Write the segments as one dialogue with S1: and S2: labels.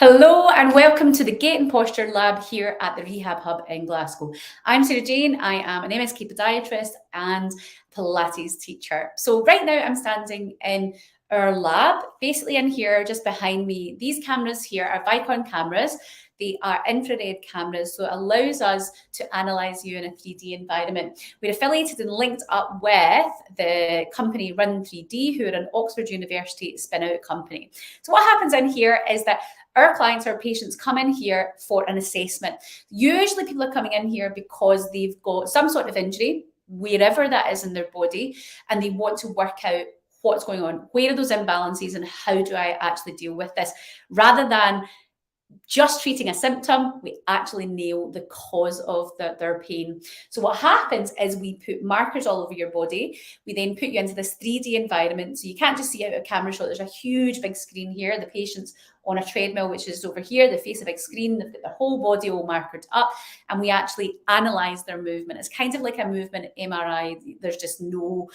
S1: Hello and welcome to the Gait Posture Lab here at the Rehab Hub in Glasgow. I'm Sarah Jane. I am an MSK podiatrist and Pilates teacher. So right now I'm standing in our lab, basically in here just behind me. These cameras here are Vicon cameras. They are infrared cameras, so it allows us to analyse you in a 3D environment. We're affiliated and linked up with the company Run 3D, who are an Oxford University spin-out company. So what happens in here is that our clients, our patients come in here for an assessment. Usually people are coming in here because they've got some sort of injury, wherever that is in their body, and they want to work out what's going on, where are those imbalances and how do I actually deal with this, rather than just treating a symptom. We actually nail the cause of their pain. So what happens is we put markers all over your body. We then put you into this 3D environment. So you can't just see out a camera shot. There's a huge big screen here. The patient's on a treadmill, which is over here. They face a big screen. They've got their whole body all markered up, and we actually analyze their movement. It's kind of like a movement MRI. There's just no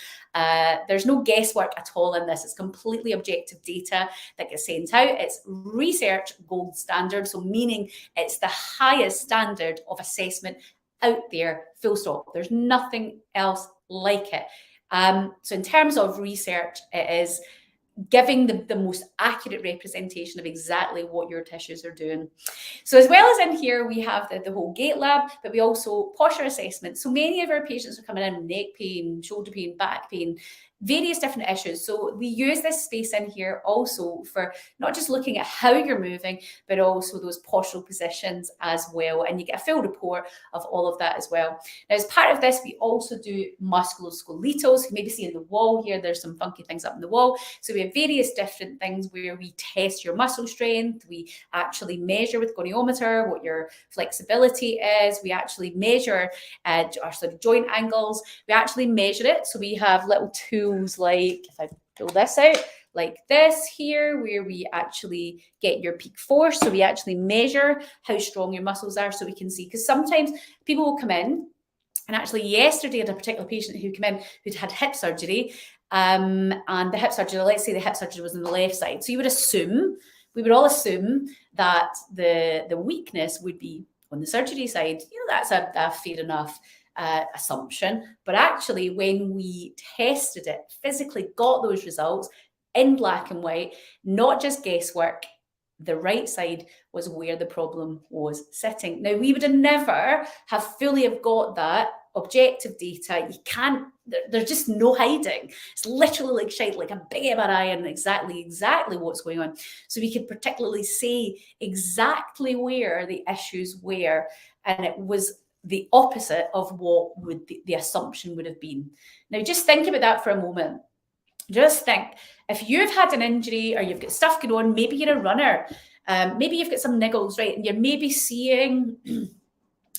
S1: guesswork at all in this. It's completely objective data that gets sent out. It's research gold standard, so meaning it's the highest standard of assessment out there, full stop. There's nothing else like it. So in terms of research, it is giving the most accurate representation of exactly what your tissues are doing. So as well as in here, we have the whole gait lab, but we also posture assessment. So many of our patients are coming in with neck pain, shoulder pain, back pain, various different issues. So we use this space in here also for not just looking at how you're moving, but also those postural positions as well. And you get a full report of all of that as well. Now, as part of this, we also do musculoskeletal. You maybe see in the wall here, there's some funky things up in the wall. So we have various different things where we test your muscle strength. We actually measure with goniometer what your flexibility is. We actually measure our sort of joint angles. We actually measure it. So we have little tools like, if I pull this out, like this here, where we actually get your peak force. So we actually measure how strong your muscles are, so we can see, because sometimes people will come in, and actually yesterday I had a particular patient who came in who'd had hip surgery, and the hip surgery, let's say the hip surgery was on the left side. So you would assume, we would all assume that the weakness would be on the surgery side. You know, that's a fair enough assumption, but actually when we tested it, physically got those results in black and white, not just guesswork, the right side was where the problem was sitting. Now, we would have never have fully have got that objective data. You can't, there's just no hiding. It's literally like shite, like a big MRI, and exactly what's going on. So we could particularly say exactly where the issues were, and it was the opposite of what would the assumption would have been. Now, just think about that for a moment. Just think, if you've had an injury or you've got stuff going on, maybe you're a runner, maybe you've got some niggles, right? And you're maybe seeing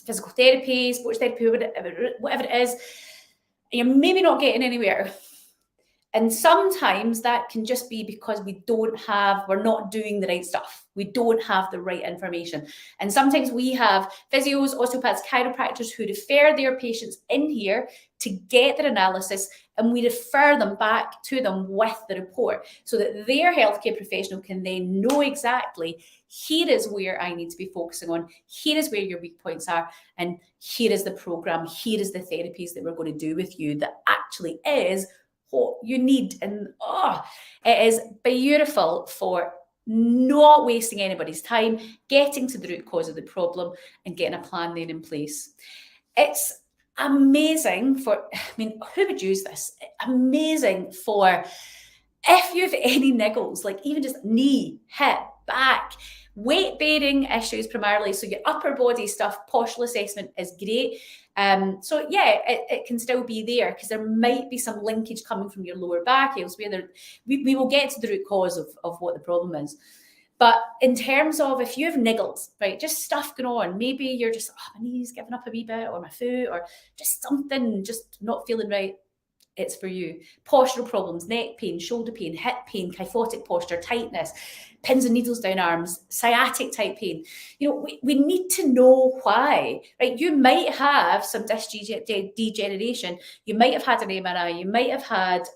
S1: physical therapy, sports therapy, whatever it is, and you're maybe not getting anywhere. And sometimes that can just be because we're not doing the right stuff. We don't have the right information. And sometimes we have physios, osteopaths, chiropractors who refer their patients in here to get their analysis, and we refer them back to them with the report so that their healthcare professional can then know exactly, here is where I need to be focusing on, here is where your weak points are, and here is the program, here is the therapies that we're going to do with you that actually is what you need. And it is beautiful for not wasting anybody's time, getting to the root cause of the problem and getting a plan then in place. It's amazing for, I mean, who would use this? Amazing for if you have any niggles, like even just knee, hip, back, weight bearing issues primarily. So your upper body stuff, postural assessment is great. So yeah, it can still be there because there might be some linkage coming from your lower back elsewhere. We will get to the root cause of what the problem is. But in terms of if you have niggles, right, just stuff going on, maybe you're just, my knee's giving up a wee bit, or my foot, or just something just not feeling right, it's for you. Postural problems, neck pain, shoulder pain, hip pain, kyphotic posture, tightness, pins and needles down arms, sciatic type pain. You know, we need to know why, right? You might have some disc degeneration. You might have had an MRI. You might have had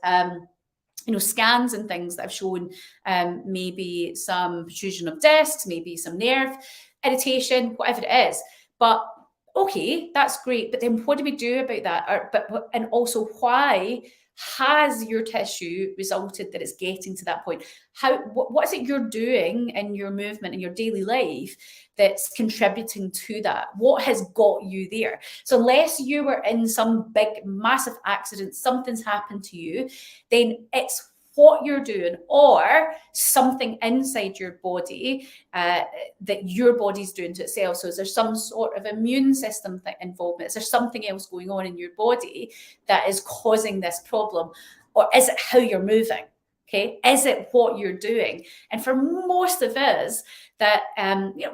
S1: scans and things that have shown maybe some protrusion of discs, maybe some nerve irritation, whatever it is. But okay, that's great. But then what do we do about that? And also, why has your tissue resulted that it's getting to that point? What is it you're doing in your movement in your daily life that's contributing to that? What has got you there? So unless you were in some big massive accident, something's happened to you, then it's what you're doing or something inside your body that your body's doing to itself. So is there some sort of immune system involvement? Is there something else going on in your body that is causing this problem? Or is it how you're moving? Okay, is it what you're doing? And for most of us, that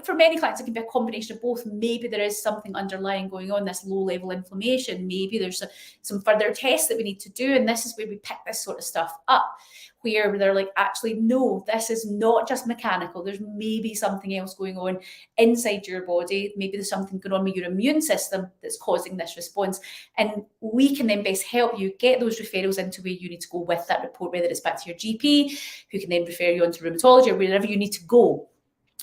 S1: for many clients, it can be a combination of both. Maybe there is something underlying going on, this low-level inflammation. Maybe there's some further tests that we need to do, and this is where we pick this sort of stuff up, where they're like, actually, no, this is not just mechanical. There's maybe something else going on inside your body. Maybe there's something going on with your immune system that's causing this response. And we can then best help you get those referrals into where you need to go with that report, whether it's back to your GP, who can then refer you on to rheumatology or wherever you need to go.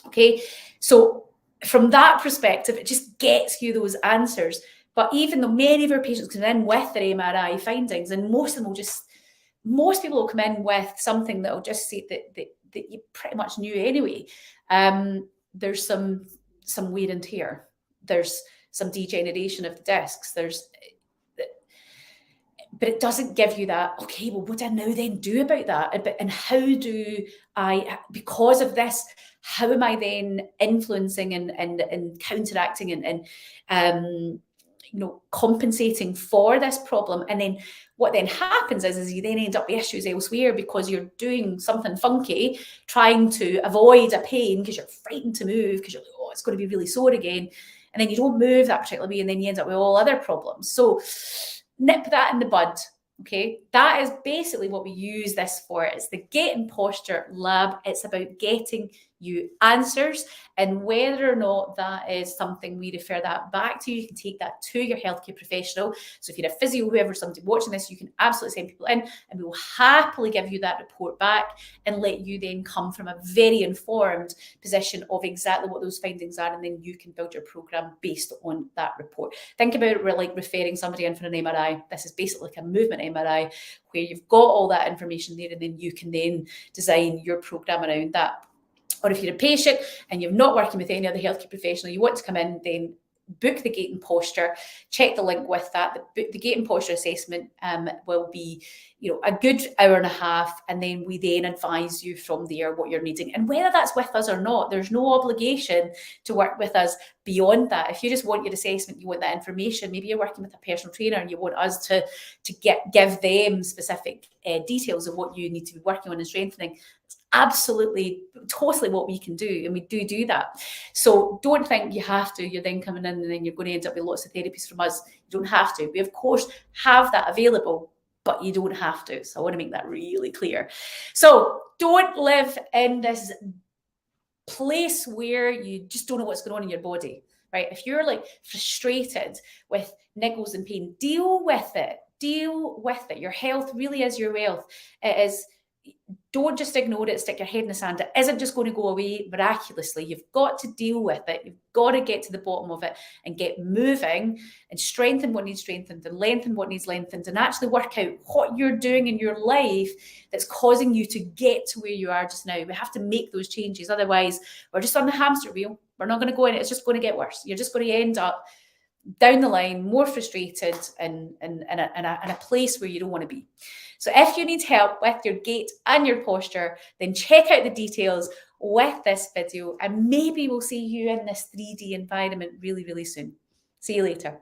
S1: Okay, so from that perspective, it just gets you those answers. But even though many of our patients come in with their MRI findings, and most people will come in with something that will just say that you pretty much knew anyway. There's some wear and tear. There's some degeneration of the discs. But it doesn't give you that, okay, well, what do I now then do about that? And how do I, because of this, how am I then influencing and counteracting and compensating for this problem? And then what then happens is you then end up with issues elsewhere because you're doing something funky, trying to avoid a pain because you're frightened to move, because you're like, oh, it's going to be really sore again. And then you don't move that particular way, and then you end up with all other problems. So nip that in the bud. Okay, that is basically what we use this for. It's the Gait Posture Lab. It's about getting you answers, and whether or not that is something we refer that back to, you can take that to your healthcare professional. So if you're a physio, whoever, somebody watching this, you can absolutely send people in, and we will happily give you that report back and let you then come from a very informed position of exactly what those findings are, and then you can build your program based on that report. Think about it, we're like referring somebody in for an MRI. This is basically like a movement MRI where you've got all that information there, and then you can then design your program around that. Or if you're a patient and you're not working with any other healthcare professional, you want to come in, then book the Gait and Posture, check the link with that. The Gait and Posture assessment will be, a good hour and a half, and then we then advise you from there what you're needing. And whether that's with us or not, there's no obligation to work with us beyond that. If you just want your assessment, you want that information, maybe you're working with a personal trainer and you want us to give them specific details of what you need to be working on and strengthening. Absolutely, totally what we can do, and we do that. So don't think you have to, you're then coming in and then you're going to end up with lots of therapies from us. You don't have to. We of course have that available, but you don't have to. So I want to make that really clear. So don't live in this place where you just don't know what's going on in your body, right? If you're like frustrated with niggles and pain, deal with it. Your health really is your wealth. It is. Don't just ignore it, stick your head in the sand. It isn't just going to go away miraculously. You've got to deal with it. You've got to get to the bottom of it and get moving and strengthen what needs strengthened and lengthen what needs lengthened, and actually work out what you're doing in your life that's causing you to get to where you are just now. We have to make those changes. Otherwise, we're just on the hamster wheel. We're not going to go in it. It's just going to get worse. You're just going to end up down the line more frustrated and in a place where you don't want to be. So if you need help with your gait and your posture, then check out the details with this video, and maybe we'll see you in this 3D environment really, really soon. See you later.